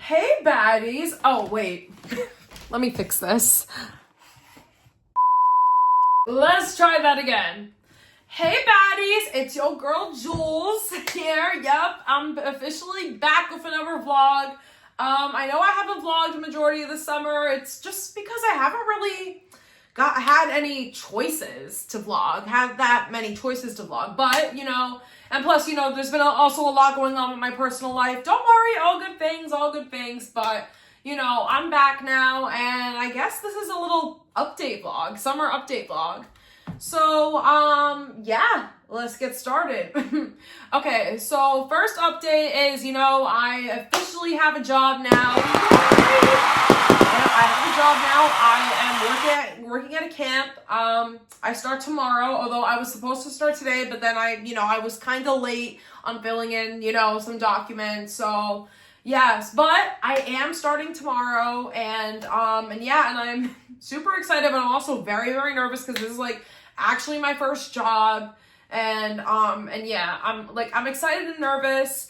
Hey baddies. Oh wait, let me fix this. Let's try that again. Hey baddies, it's your girl Jules here. Yep, I'm officially back with another vlog. I know I haven't vlogged the majority of the summer. It's just because I haven't really had any choices to vlog, but and plus, there's been also a lot going on with my personal life. Don't worry, all good things, but I'm back now, and I guess this is a little update vlog, summer update vlog. So, yeah, let's get started. Okay, so first update is, I officially have a job now. I have a job now. I am working at a camp. I start tomorrow, although I was supposed to start today, but then I was kind of late on filling in, some documents. So, yes, but I am starting tomorrow, and I'm super excited, but I'm also very, very nervous because this is actually my first job, and yeah, I'm excited and nervous.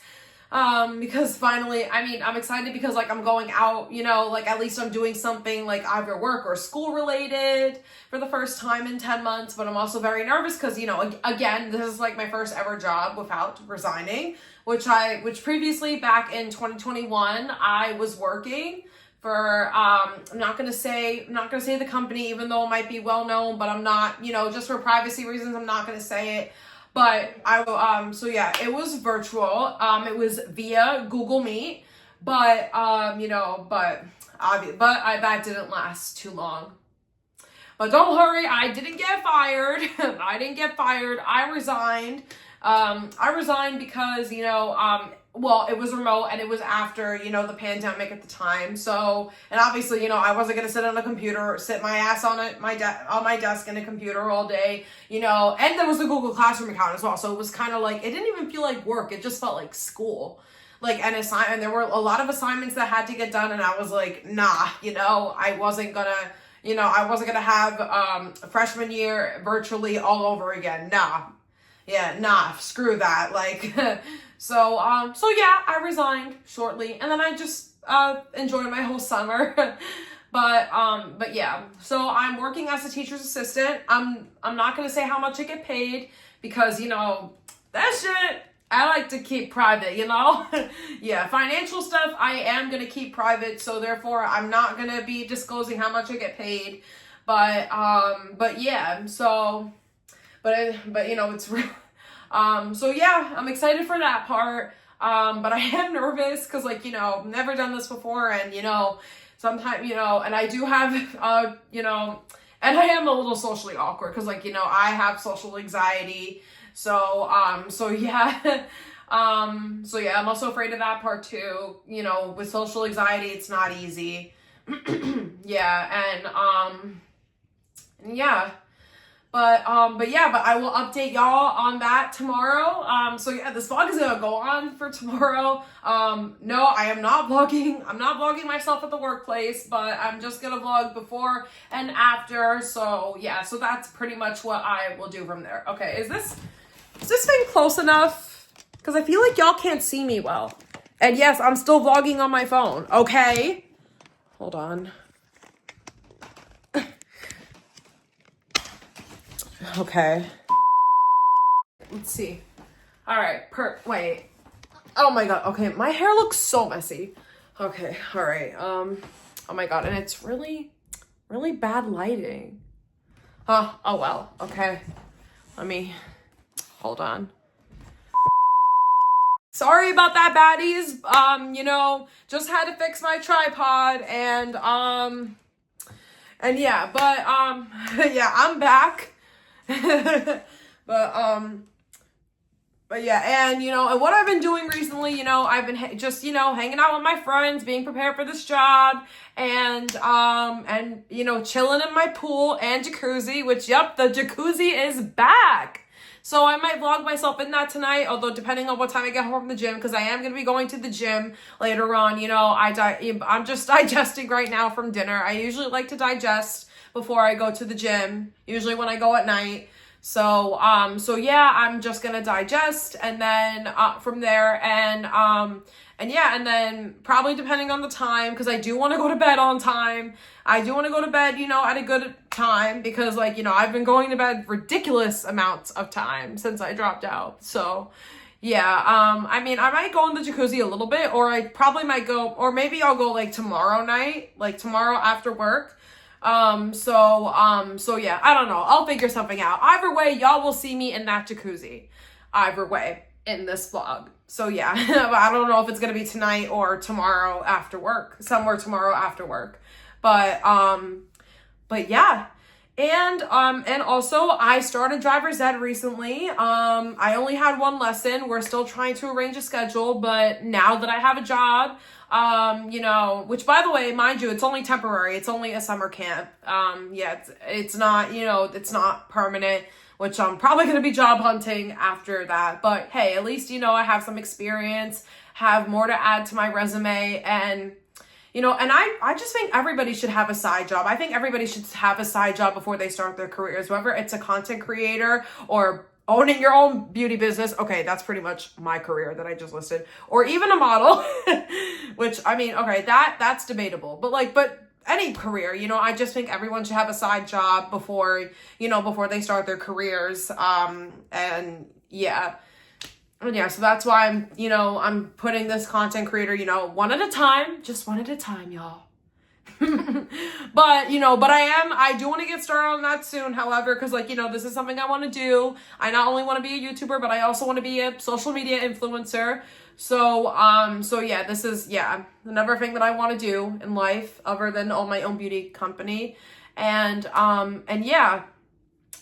Because finally, I'm excited because I'm going out, at least I'm doing something either work or school related for the first time in 10 months, but I'm also very nervous because, again, this is my first ever job without resigning, which previously back in 2021, I was working for, I'm not going to say the company, even though it might be well known, but I'm not, just for privacy reasons, I'm not going to say it. But so yeah, it was virtual. It was via Google Meet, but that didn't last too long. But don't worry, I didn't get fired. I resigned. I resigned because, it was remote and it was after, the pandemic at the time. So, and obviously, I wasn't going to sit on a computer or sit my ass on my desk in a computer all day, and there was the Google Classroom account as well. So it was kind of it didn't even feel like work. It just felt like school, and there were a lot of assignments that had to get done. And I was nah, I wasn't gonna have, freshman year virtually all over again. Nah, screw that. So yeah, I resigned shortly, and then I just enjoyed my whole summer. but yeah, so I'm working as a teacher's assistant. I'm not gonna say how much I get paid because that shit I like to keep private. Yeah, financial stuff I am gonna keep private, so therefore I'm not gonna be disclosing how much I get paid. But yeah, so it's real. So yeah, I'm excited for that part. But I am nervous because never done this before, and sometimes, and I do have, and I am a little socially awkward because I have social anxiety. So yeah, I'm also afraid of that part too. With social anxiety, it's not easy. Yeah, and yeah. But I will update y'all on that tomorrow. So yeah, this vlog is gonna go on for tomorrow. No, I am not vlogging. I'm not vlogging myself at the workplace, but I'm just gonna vlog before and after. So yeah, so that's pretty much what I will do from there. Okay, is this thing close enough? Because I feel like y'all can't see me well. And yes, I'm still vlogging on my phone. Okay, hold on. Okay. Let's see. All right. Wait. Oh my god. Okay, my hair looks so messy. Okay. All right. Oh my god, and it's really, really bad lighting. Oh well. Okay. Let me. Hold on. Sorry about that, baddies. Just had to fix my tripod, and yeah, but yeah, I'm back. But yeah, and and what I've been doing recently, I've been just hanging out with my friends, being prepared for this job, and chilling in my pool and jacuzzi, which yep, the jacuzzi is back. So I might vlog myself in that tonight, although depending on what time I get home from the gym, because I am going to be going to the gym later on. I'm just digesting right now from dinner. I usually like to digest before I go to the gym, usually when I go at night. So yeah, I'm just gonna digest, and then from there, and and yeah, and then probably depending on the time, because I do want to go to bed on time. I do want to go to bed, at a good time, because like, I've been going to bed ridiculous amounts of time since I dropped out. So yeah, I mean, I might go in the jacuzzi a little bit, or I probably might go, or maybe I'll go like tomorrow night, like tomorrow after work. So yeah, I don't know. I'll figure something out. Either way, y'all will see me in that jacuzzi. Either way, in this vlog. So yeah, I don't know if it's gonna be tonight or tomorrow after work, somewhere tomorrow after work. But yeah. And also I started driver's ed recently. I only had one lesson. We're still trying to arrange a schedule, but now that I have a job, which by the way, mind you, it's only temporary. It's only a summer camp. Yeah, it's not, it's not permanent, which I'm probably going to be job hunting after that. But hey, at least, I have some experience, have more to add to my resume, and and I just think everybody should have a side job. I think everybody should have a side job before they start their careers, whether it's a content creator or owning your own beauty business. Okay, that's pretty much my career that I just listed. Or even a model, which, I mean, okay, that's debatable. But any career, I just think everyone should have a side job before they start their careers. And yeah. And yeah, so that's why I'm putting this content creator, one at a time, just one at a time, y'all. But I do want to get started on that soon. However, because this is something I want to do. I not only want to be a YouTuber, but I also want to be a social media influencer. So yeah, this is, another thing that I want to do in life other than own my own beauty company. And yeah,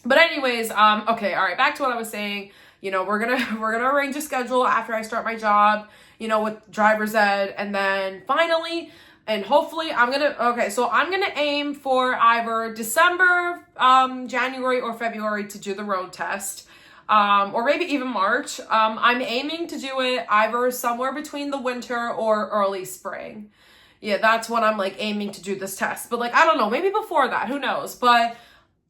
but anyways, okay. All right. Back to what I was saying. We're gonna arrange a schedule after I start my job, with driver's ed, and then finally, and hopefully I'm gonna aim for either December, January or February to do the road test, or maybe even March. I'm aiming to do it either somewhere between the winter or early spring. Yeah, that's when I'm like aiming to do this test. But I don't know, maybe before that, who knows? But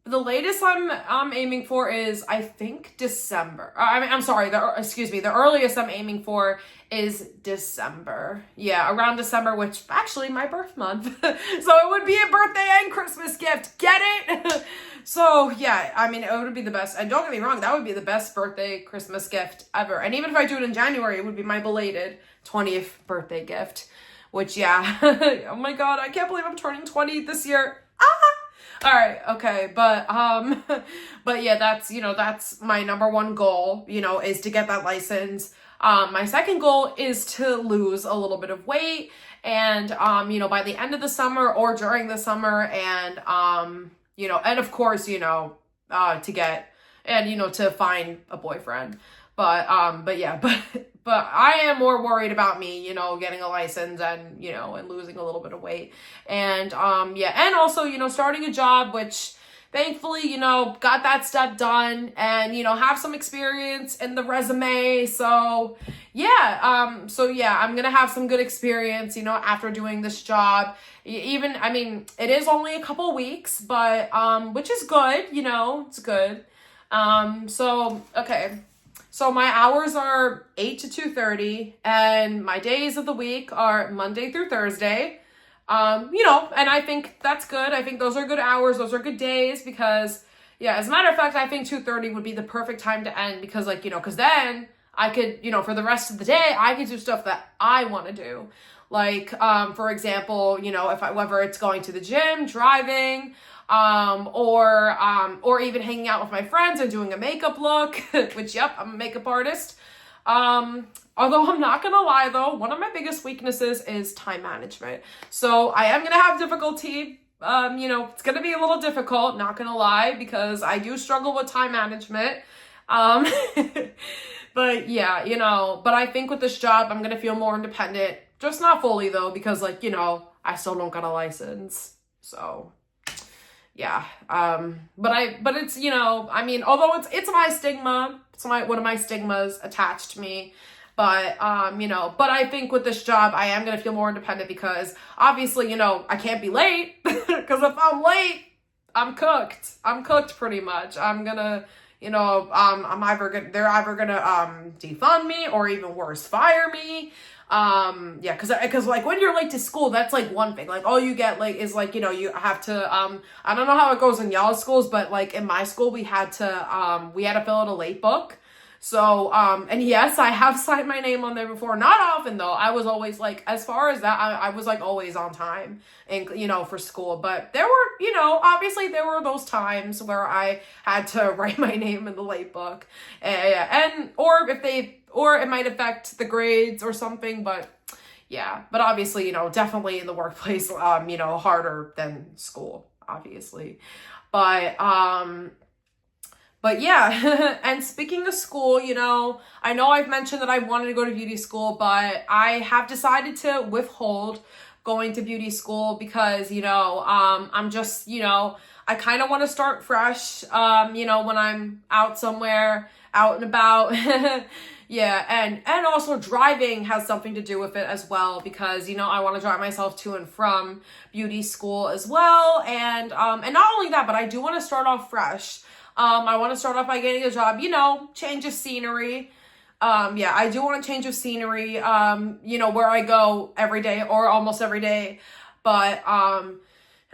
the latest I'm aiming for is, I think, December. I'm sorry, the earliest I'm aiming for is December. Yeah, around December, which actually my birth month. So it would be a birthday and Christmas gift. Get it? So yeah, I mean, it would be the best. And don't get me wrong, that would be the best birthday, Christmas gift ever. And even if I do it in January, it would be my belated 20th birthday gift. Which, yeah. Oh my God, I can't believe I'm turning 20 this year. All right. Okay. But yeah, that's my number one goal, is to get that license. My second goal is to lose a little bit of weight, and, by the end of the summer or during the summer, and, and of course, to get, and, to find a boyfriend. But yeah, but I am more worried about me, getting a license and, and losing a little bit of weight. And, yeah. And also, starting a job, which thankfully, got that step done, and, have some experience in the resume. So yeah, I'm going to have some good experience, after doing this job. Even, I mean, it is only a couple weeks, but, which is good, it's good. So, okay. So my hours are 8 to 2:30, and my days of the week are Monday through Thursday. And I think that's good. I think those are good hours. Those are good days, because, yeah, as a matter of fact, I think 2:30 would be the perfect time to end, because because then I could, for the rest of the day, I could do stuff that I want to do. Like, for example, whether it's going to the gym, driving, or even hanging out with my friends and doing a makeup look, which, yep, I'm a makeup artist. Although I'm not gonna lie though, one of my biggest weaknesses is time management. So I am gonna have difficulty, it's gonna be a little difficult, not gonna lie, because I do struggle with time management. But yeah, but I think with this job, I'm gonna feel more independent, just not fully though, because I still don't got a license. So yeah, but it's, although it's my stigma, one of my stigmas attached to me, but, but I think with this job, I am going to feel more independent, because obviously, I can't be late, because if I'm late, I'm cooked pretty much. I'm gonna, they're either gonna, defund me, or even worse, fire me. Yeah, because like when you're late to school, that's like one thing. Like all you get like is like, you know, you have to I don't know how it goes in y'all's schools, but like in my school we had to fill out a late book. So and yes, I have signed my name on there before. Not often though. I was always like, as far as that, I was like always on time and, you know, for school. But there were, you know, obviously there were those times where I had to write my name in the late book, and or it might affect the grades or something, but yeah. But obviously, you know, definitely in the workplace, you know, harder than school, obviously. But but yeah, and speaking of school, you know I've mentioned that I wanted to go to beauty school, but I have decided to withhold going to beauty school because, you know, I'm just, you know, I kind of want to start fresh, you know, when I'm out somewhere, out and about. Yeah, and also driving has something to do with it as well, because, you know, I want to drive myself to and from beauty school as well. And not only that, but I do want to start off fresh. I want to start off by getting a job, you know, change of scenery. Yeah, I do want to change of scenery, you know, where I go every day or almost every day. But, I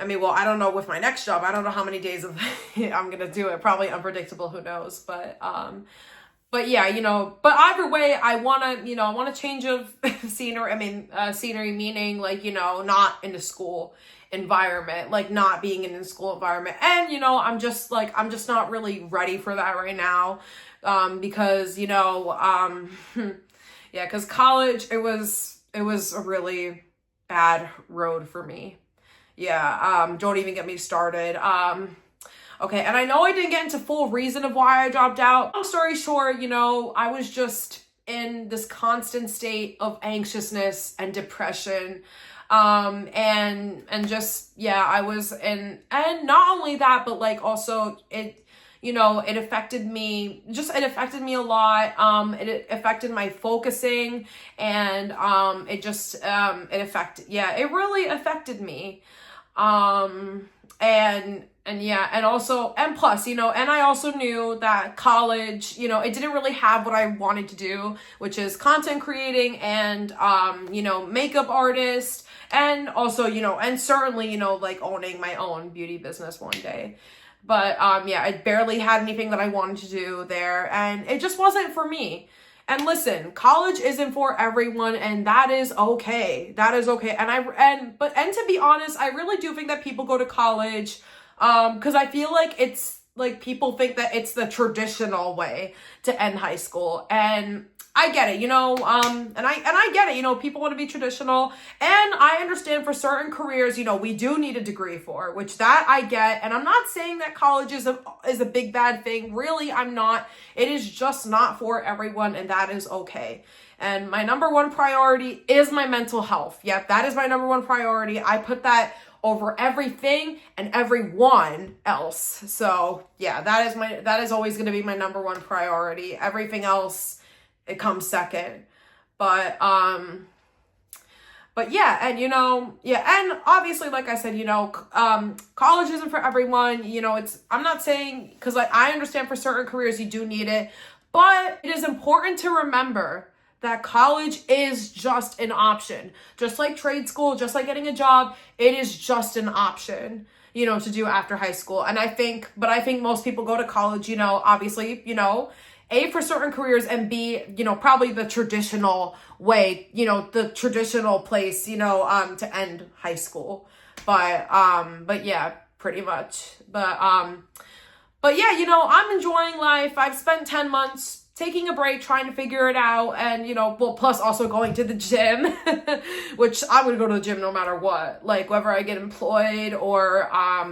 mean, well, I don't know with my next job. I don't know how many days of I'm going to do it. Probably unpredictable. Who knows? But yeah, you know, but either way, I want to, you know, I want a change of scenery. I mean, scenery meaning like, you know, not in the school environment, like not being in a school environment. And, you know, I'm just not really ready for that right now. Because, you know, yeah, because college, it was a really bad road for me. Yeah, don't even get me started. Okay, and I know I didn't get into full reason of why I dropped out. Long story short, you know, I was just in this constant state of anxiousness and depression. And just, yeah, I was in, and not only that, but like also it, you know, it affected me a lot. It affected my focusing, and, it really affected me. And yeah, and also, and plus, you know, and I also knew that college, you know, it didn't really have what I wanted to do, which is content creating and, you know, makeup artist, and also, you know, and certainly, you know, like owning my own beauty business one day. But, yeah, I barely had anything that I wanted to do there, and it just wasn't for me. And listen, college isn't for everyone, and that is okay. That is okay. And to be honest, I really do think that people go to college, because I feel like it's like people think that it's the traditional way to end high school, and I get it, you know, and I get it, you know, people want to be traditional, and I understand for certain careers, you know, we do need a degree for, which that I get, and I'm not saying that college is a big bad thing. Really, I'm not. It is just not for everyone, and that is okay. And my number one priority is my mental health. Yep, that is my number one priority. I put that over everything and everyone else. So yeah, that is always going to be my number one priority. Everything else, it comes second. But yeah, and you know, yeah, and obviously, like I said, you know, college isn't for everyone. You know, I'm not saying, because like I understand for certain careers you do need it, but it is important to remember that college is just an option. Just like trade school, just like getting a job, it is just an option, you know, to do after high school. And I think most people go to college, you know, obviously, you know, A, for certain careers, and B, you know, probably the traditional way, you know, the traditional place, you know, to end high school. But yeah, pretty much. But yeah, you know, I'm enjoying life. I've spent 10 months taking a break, trying to figure it out, and, you know, well, plus also going to the gym, which I would go to the gym no matter what, like whether I get employed or,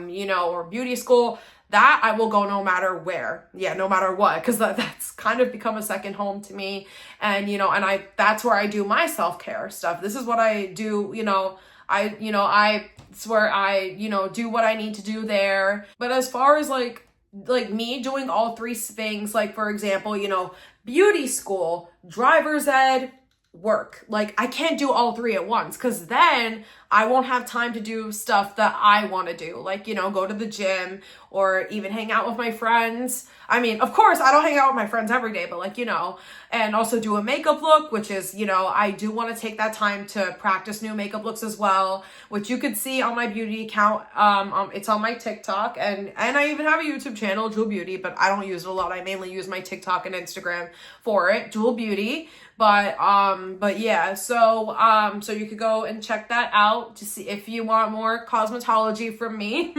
you know, or beauty school, that I will go no matter where. Yeah, no matter what, because that's kind of become a second home to me. And, you know, and that's where I do my self-care stuff. This is what I do, you know, it's where I, you know, do what I need to do there. But as far as like me doing all three things, like for example, you know, beauty school, driver's ed, work. Like, I can't do all three at once, because then I won't have time to do stuff that I want to do, like, you know, go to the gym or even hang out with my friends. I mean, of course, I don't hang out with my friends every day, but like, you know, and also do a makeup look, which is, you know, I do want to take that time to practice new makeup looks as well, which you could see on my beauty account. It's on my TikTok, and I even have a YouTube channel, Jewel Beauty, but I don't use it a lot. I mainly use my TikTok and Instagram for it, Jewel Beauty. But yeah, so you could go and check that out to see if you want more cosmetology from me,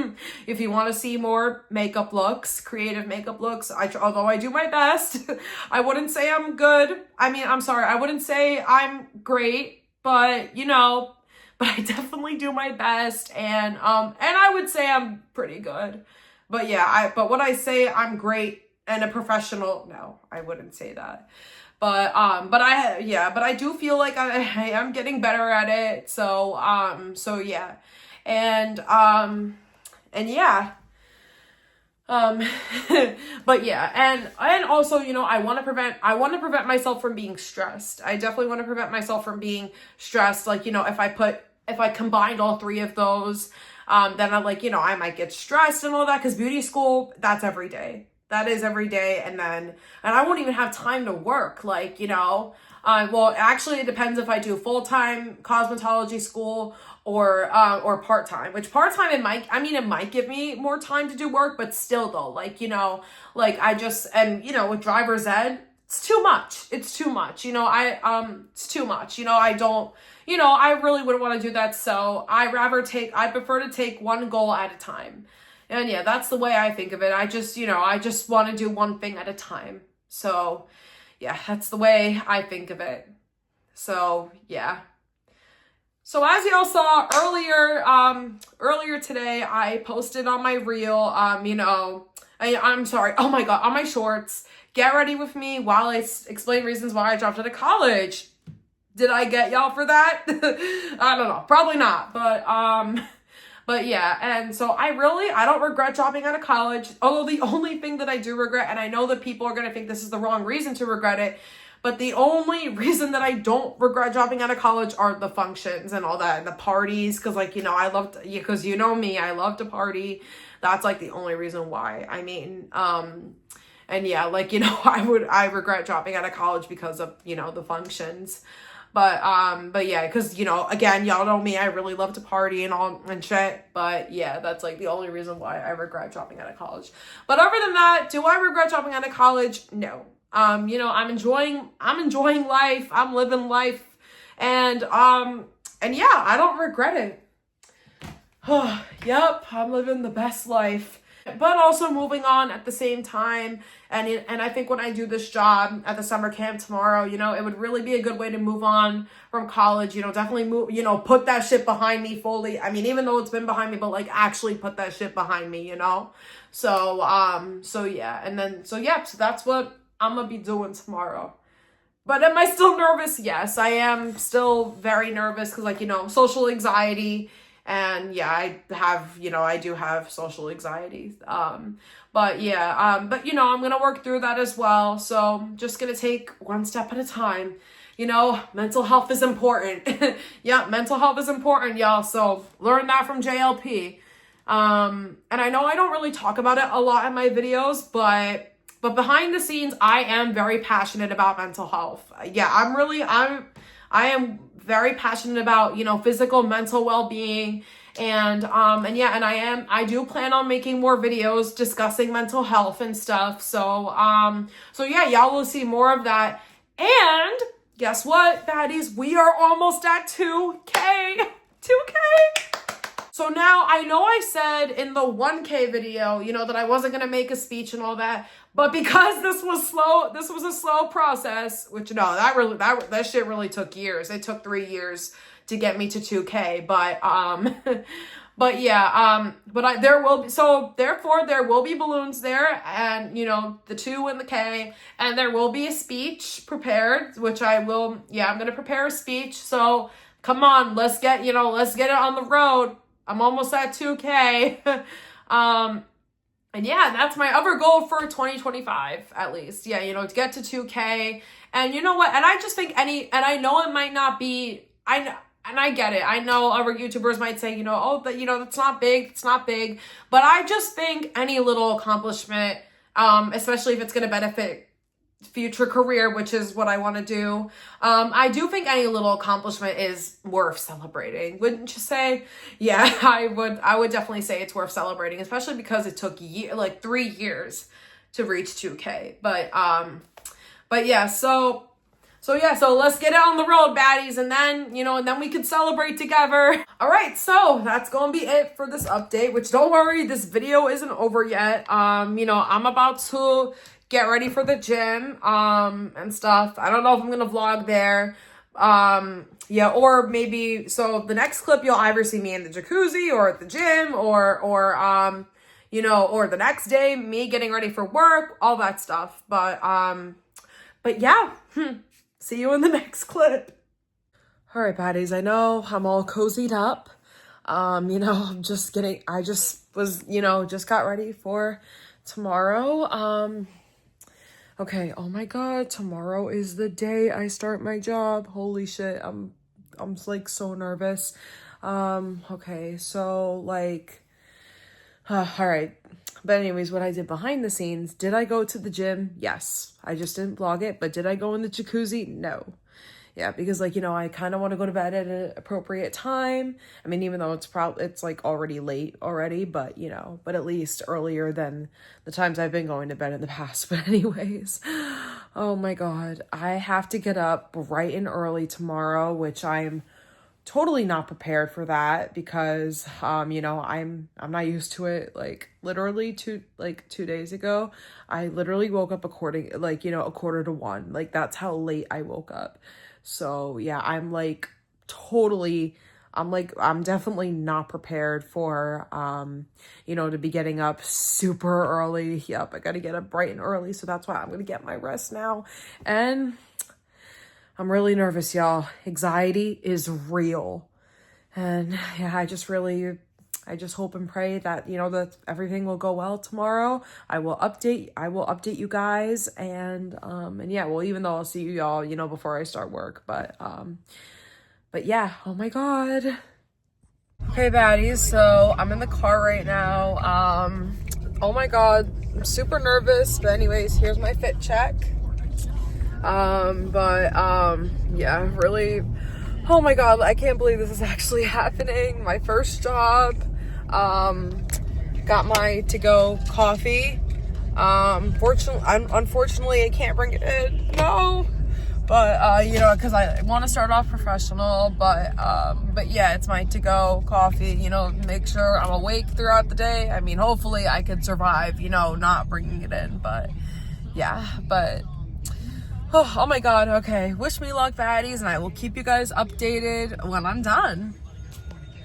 if you want to see more makeup looks, creative makeup looks. Although I do my best, I wouldn't say I'm good. I mean, I'm sorry, I wouldn't say I'm great, but you know, but I definitely do my best, and I would say I'm pretty good. But yeah, but when I say I'm great and a professional, no, I wouldn't say that. But I do feel like I am getting better at it. So yeah. And yeah. But yeah, and also, you know, I want to prevent myself from being stressed. I definitely want to prevent myself from being stressed. Like, you know, if I combined all three of those, then I'm like, you know, I might get stressed and all that, because beauty school, that's every day. That is every day, and I won't even have time to work, like, you know. Well, actually, it depends if I do full-time cosmetology school or part-time, which part-time it might give me more time to do work, but still though, like, you know, like and you know, with driver's ed, it's too much. It's too much, you know. It's too much, you know. I really wouldn't want to do that, so I prefer to take one goal at a time. And yeah, that's the way I think of it. I just want to do one thing at a time. So yeah, that's the way I think of it. So yeah. So as y'all saw earlier today, I posted on my reel, you know, I'm sorry, oh my God, on my shorts, get ready with me while I explain reasons why I dropped out of college. Did I get y'all for that? I don't know, probably not, but yeah, and so I don't regret dropping out of college, although the only thing that I do regret, and I know that people are going to think this is the wrong reason to regret it, but the only reason that I don't regret dropping out of college are the functions and all that, and the parties, because, like, you know, because you know me, I love to party. That's, like, the only reason why. I mean, and yeah, like, you know, I regret dropping out of college because of, you know, the functions. But yeah, because, you know, again, y'all know me, I really love to party and all and shit. But yeah, that's like the only reason why I regret dropping out of college. But other than that, do I regret dropping out of college? No. You know, I'm enjoying life, I'm living life, and yeah, I don't regret it. Yep, I'm living the best life. But also moving on at the same time, and I think when I do this job at the summer camp tomorrow, you know, it would really be a good way to move on from college, you know, definitely move, you know, put that shit behind me fully. I mean, even though it's been behind me, but like actually put that shit behind me, you know? So yeah, so that's what I'm gonna be doing tomorrow. But am I still nervous? Yes, I am still very nervous, because, like, you know, social anxiety. And yeah, I do have social anxiety. But you know, I'm going to work through that as well. So I'm just going to take one step at a time. You know, mental health is important. Yeah, mental health is important, y'all. So learn that from JLP. And I know I don't really talk about it a lot in my videos, but behind the scenes, I am very passionate about mental health. Yeah, I am very passionate about, you know, physical, mental well-being, and I do plan on making more videos discussing mental health and stuff. So yeah, y'all will see more of that. And guess what, baddies? We are almost at 2K. 2K. So now, I know I said in the 1K video, you know, that I wasn't going to make a speech and all that, but because this was a slow process, which no, that shit really took years. It took 3 years to get me to 2K, therefore there will be balloons there, and, you know, the 2 and the K, and there will be a speech prepared, which I'm going to prepare a speech. So come on, let's get it on the road. I'm almost at 2K. And yeah, that's my other goal for 2025, at least. Yeah, you know, to get to 2K And you know what? And I just think and I know it might not be, and I get it. I know other YouTubers might say, oh, but that's not big. It's not big. But I just think any little accomplishment, especially if it's going to benefit future career, which is what I want to do. I do think any little accomplishment is worth celebrating. Wouldn't you say? Yeah, I would definitely say it's worth celebrating, especially because it took 3 years to reach 2K. But yeah, so let's get it on the road, baddies, and then we could celebrate together. All right, so that's gonna be it for this update, which don't worry, this video isn't over yet. I'm about to get ready for the gym, and stuff. I don't know if I'm gonna vlog there. Yeah, or maybe, so the next clip, you'll either see me in the jacuzzi or at the gym or the next day, me getting ready for work, all that stuff. But yeah, see you in the next clip. All right, baddies, I know I'm all cozied up. I'm just getting, I just was, just got ready for tomorrow. Okay, oh my God, tomorrow is the day I start my job. Holy shit, I'm like so nervous. Okay, so like, all right. But anyways, what I did behind the scenes, did I go to the gym? Yes. I just didn't vlog it, but did I go in the jacuzzi? No. Yeah, because I kind of want to go to bed at an appropriate time. I mean, even though it's like already late already, but but at least earlier than the times I've been going to bed in the past. But anyways, oh my God, I have to get up bright and early tomorrow, which I'm totally not prepared for that because I'm not used to it. Like literally 2 days ago, I literally woke up a quarter to 1. Like that's how late I woke up. So yeah, I'm definitely not prepared for to be getting up super early. Yep, I gotta get up bright and early, so that's why I'm gonna get my rest now. And I'm really nervous, y'all. Anxiety is real. And yeah, I just hope and pray that, that everything will go well tomorrow. I will update you guys. And yeah, well, even though I'll see you all, before I start work, but yeah, oh my God. Hey baddies, so I'm in the car right now. Oh my God, I'm super nervous. But anyways, here's my fit check. Yeah, really, oh my God, I can't believe this is actually happening. My first job, got my to-go coffee. Unfortunately, I can't bring it in, no, but, cause I want to start off professional, but yeah, it's my to-go coffee, make sure I'm awake throughout the day. I mean, hopefully I could survive, not bringing it in, but yeah, but oh my God, okay. Wish me luck, baddies, and I will keep you guys updated when I'm done.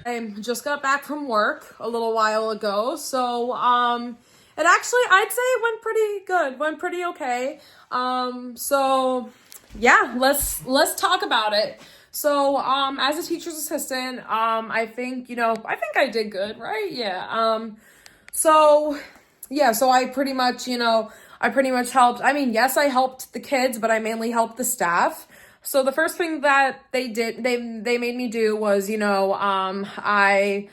I just got back from work a little while ago, so it actually, I'd say it went pretty good, went pretty okay. So yeah, let's talk about it. So as a teacher's assistant, I think I did good, right? Yeah. So yeah, so I pretty much helped. I mean, yes, I helped the kids, but I mainly helped the staff. So the first thing that they made me do was, I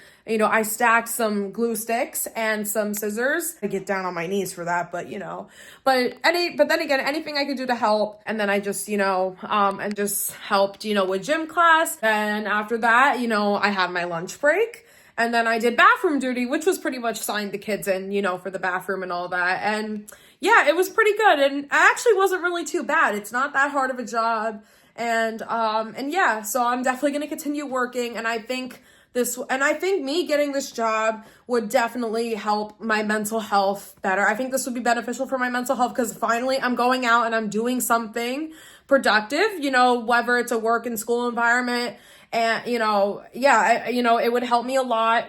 stacked some glue sticks and some scissors. I get down on my knees for that, but then again, anything I could do to help. And then I just, and just helped, with gym class. And after that, I had my lunch break. And then I did bathroom duty, which was pretty much signed the kids in, for the bathroom and all that. And yeah, it was pretty good. And it actually wasn't really too bad. It's not that hard of a job. And yeah, so I'm definitely going to continue working. And I think me getting this job would definitely help my mental health better. I think this would be beneficial for my mental health because finally I'm going out and I'm doing something productive, whether it's a work and school environment. And, yeah, it would help me a lot,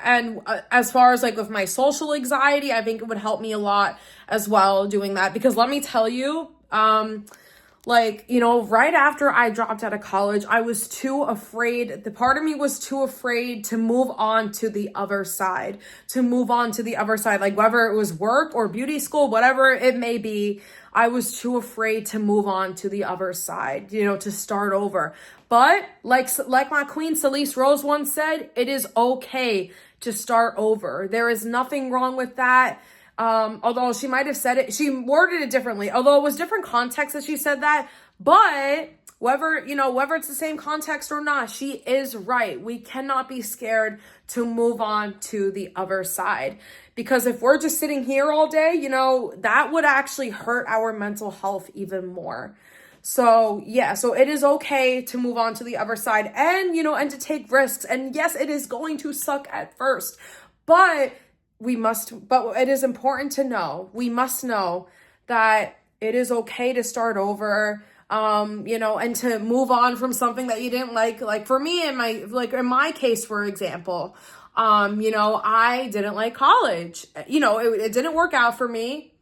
and as far as with my social anxiety, I think it would help me a lot as well doing that. Because let me tell you, like, you know, right after I dropped out of college, I was too afraid. The part of me was too afraid to move on to the other side, like whether it was work or beauty school, whatever it may be. I was too afraid to move on to the other side, you know, to start over. But like my queen Celeste Rose once said, it is okay to start over. There is nothing wrong with that. Although she might have said it, she worded it differently, although it was different context that she said that, but whether it's the same context or not, she is right. We cannot be scared to move on to the other side, because if we're just sitting here all day, you know, that would actually hurt our mental health even more. So yeah, so it is okay to move on to the other side and, you know, and to take risks. And yes, it is going to suck at first, but it is important to know, we must know that it is okay to start over, you know, and to move on from something that you didn't like for me, in my case, for example, you know, I didn't like college, you know, it didn't work out for me.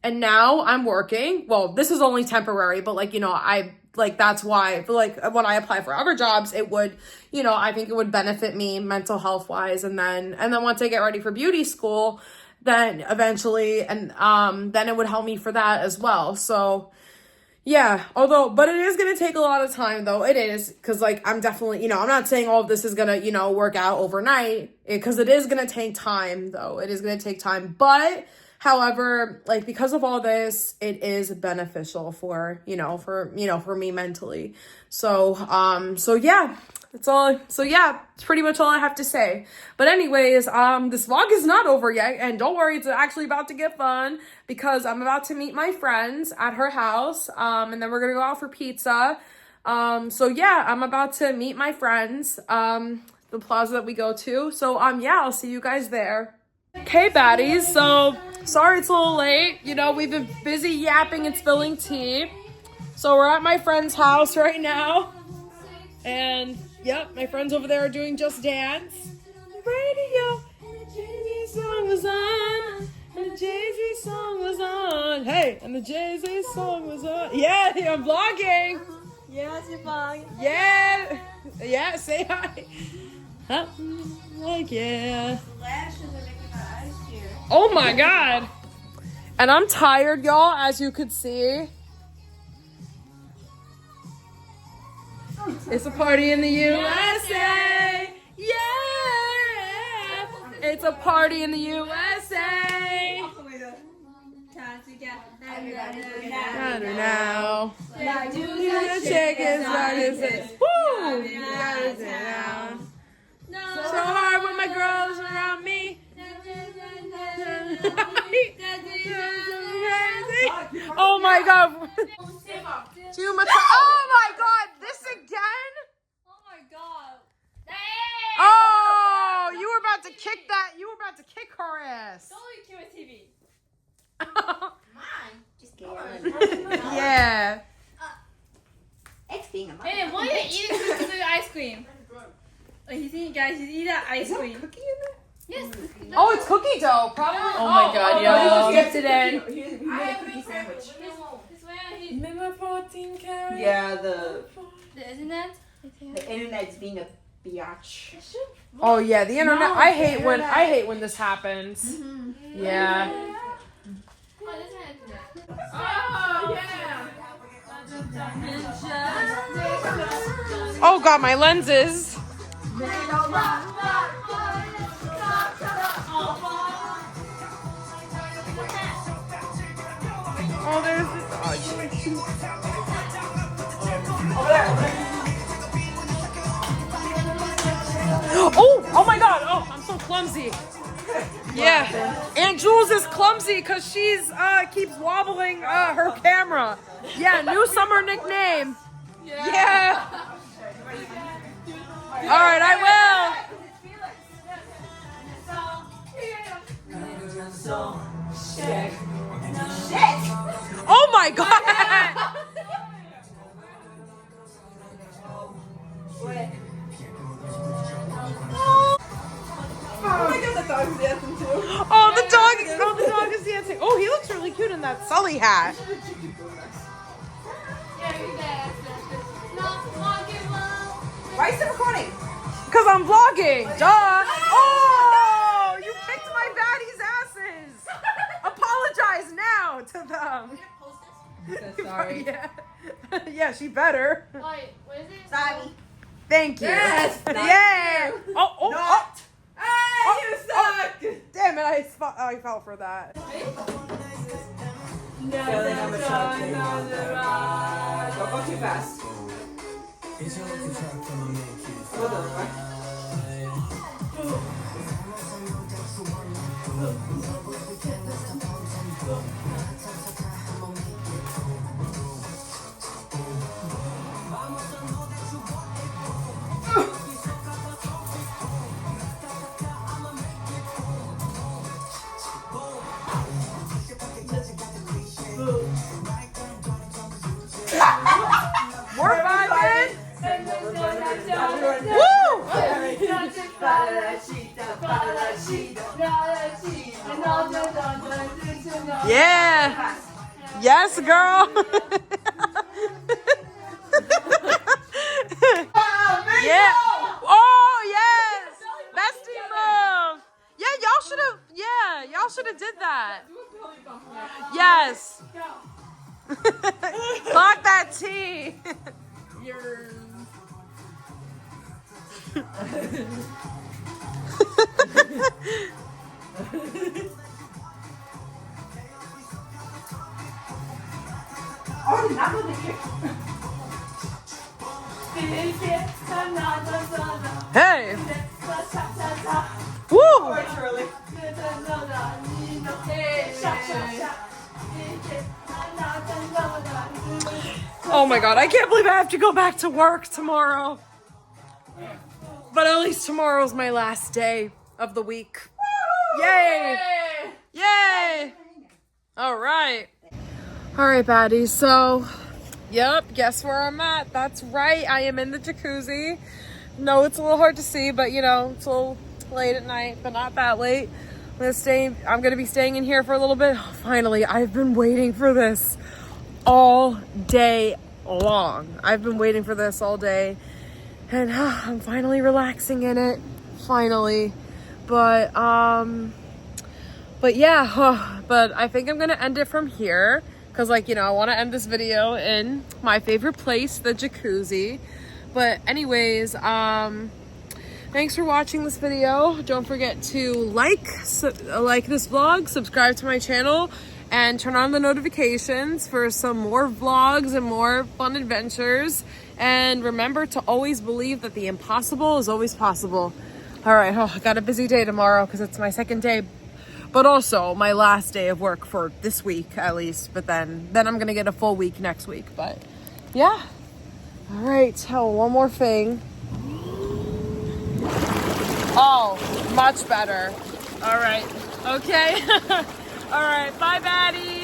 And now I'm working. Well, this is only temporary, but like, you know, that's why, like, when I apply for other jobs, it would, you know, I think it would benefit me mental health wise. And then once I get ready for beauty school, then eventually, and then it would help me for that as well. So yeah, but it is going to take a lot of time, though. It is, because like, I'm definitely, you know, I'm not saying all of this is going to, you know, work out overnight, because it is going to take time, though. It is going to take time. But however, like, because of all this, it is beneficial for me mentally. So yeah, that's all. So yeah, it's pretty much all I have to say. But anyways, this vlog is not over yet, and don't worry, it's actually about to get fun, because I'm about to meet my friends at her house, and then we're gonna go out for pizza. So yeah, I'm about to meet my friends, the plaza that we go to. So yeah, I'll see you guys there. Okay, baddies, so sorry it's a little late. You know, we've been busy yapping and spilling tea. So we're at my friend's house right now. And, yep, my friends over there are doing Just Dance. Radio, and the Jay-Z song was on. And the Jay-Z song was on. Hey, and the Jay-Z song was on. Yeah, I'm vlogging. Yes, you're vlogging. Yeah. Yeah, say hi. Huh? Like, yeah. Oh my god. And I'm tired, y'all, as you could see. It's a party in the USA. Yeah. It's a party in the USA. Now. Shake his body. Woo. So hard when my girls around me. Oh my god. Too much. Oh my god. This again? Oh my god. Oh, you were about to kick that. You were about to kick her ass. Don't kill my TV. Mine. Just kidding. Yeah. It's being a mother. Hey, why are you eating cookies with ice cream? Like, you see, guys, he's eating that ice cream. Cookie in there? Yes, cookie. Oh, it's cookie dough, probably. Oh my god, yo. yo. He just gets it in. He made a cookie sandwich. Remember 14 carats? Yeah, the Internet? internet's being a biatch. Oh yeah, the internet. I hate when this happens. Mm-hmm. Yeah. Oh, this is internet. Oh yeah. Oh god, my lenses. Oh, there's this. Oh my god. Oh, I'm so clumsy. Yeah. Aunt Jules is clumsy because she's keeps wobbling her camera. Yeah, new summer nickname. Yeah. All right, I will. Oh my god. Oh, the dog is dancing. Oh, he looks really cute in that Sully hat. Why is it recording? Because I'm vlogging. Duh. Oh, you kicked my baddies' asses. Apologize now to them. Sorry. Yeah. Yeah, she better. Wait, what is it? Sorry. Thank you. Yes, thank Yeah. you. Oh. Not. Hey, you suck. Damn it, I fell for that. Don't go too fast. What the fuck? We're vibing. Woo! Yeah. Yes, girl. Yeah. Oh, yes. Bestie move. Yeah, y'all should have did that. Yes. Clock that tea. Oh, not with the kick. Hey. Woo. Literally. Oh my god, I can't believe I have to go back to work tomorrow. But at least tomorrow's my last day of the week. Yay! Yay! All right. All right, baddies. So, yep, guess where I'm at? That's right. I am in the jacuzzi. No, it's a little hard to see, but you know, it's a little late at night, but not that late. I'm gonna be staying in here for a little bit. Finally, I've been waiting for this all day long. I've been waiting for this all day, and I'm finally relaxing in it. Finally, but yeah, but I think I'm gonna end it from here because, like, you know, I want to end this video in my favorite place, the jacuzzi. But anyways, thanks for watching this video. Don't forget to like this vlog, subscribe to my channel, and turn on the notifications for some more vlogs and more fun adventures. And remember to always believe that the impossible is always possible. All right, I got a busy day tomorrow because it's my second day, but also my last day of work for this week at least. But then I'm gonna get a full week next week. But yeah. All right, oh, one more thing. Oh, much better. All right, okay. All right, bye, Baddie.